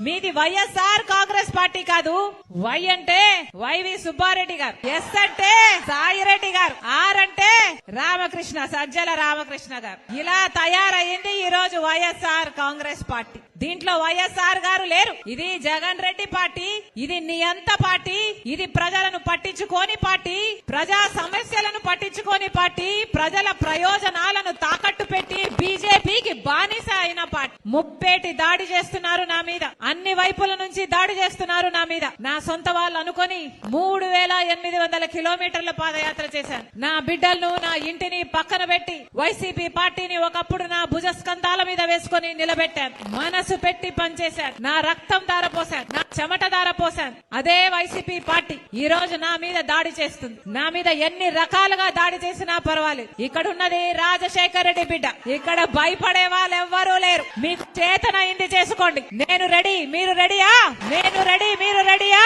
మీది వైఎస్ఆర్ కాంగ్రెస్ పార్టీ కాదు. వై అంటే వైవి సుబ్బారెడ్డి గారు, ఎస్ అంటే సాయిరెడ్డి గారు, ఆర్ అంటే రామకృష్ణ, సజ్జల రామకృష్ణ గారు. ఇలా తయారయ్యింది ఈ రోజు వైఎస్ఆర్ కాంగ్రెస్ పార్టీ. దీంట్లో వైఎస్ఆర్ గారు లేరు. ఇది జగన్ రెడ్డి పార్టీ, ఇది నియంత పార్టీ, ఇది ప్రజలను పట్టించుకోని పార్టీ, ప్రజా సమస్యలను పట్టించుకోని పార్టీ, ప్రజల ప్రయోజనాలను తాకట్టు పెట్టి బీజేపీకి బానిస అయిన పార్టీ. ముప్పేటి దాడి చేస్తున్నారు నా మీద, అన్ని వైపుల నుంచి దాడి చేస్తున్నారు నా మీద. నా సొంత వాళ్ళు అనుకొని 3800 కిలోమీటర్ల పాదయాత్ర చేశాను. నా బిడ్డలను, నా ఇంటిని పక్కన పెట్టి వైసీపీ పార్టీని ఒకప్పుడు నా భుజస్కంధాల మీద వేసుకుని నిలబెట్టాను. మనసు పెట్టి పనిచేశాను. నా రక్తం ధారపోశాను, నా చెమట ధారపోశాను. అదే వైసీపీ పార్టీ ఈ రోజు నా మీద దాడి చేస్తుంది. నా మీద ఎన్ని రకాలుగా దాడి చేసినా పర్వాలేదు. ఇక్కడ ఉన్నది రాజశేఖర రెడ్డి బిడ్డ. ఇక్కడ భయపడే వాళ్ళు ఎవ్వరూ లేరు. మీకు చేతనైంది చేసుకోండి. నేను రెడీ, మీరు రెడీయా? నేను రెడీ, మీరు రెడీయా?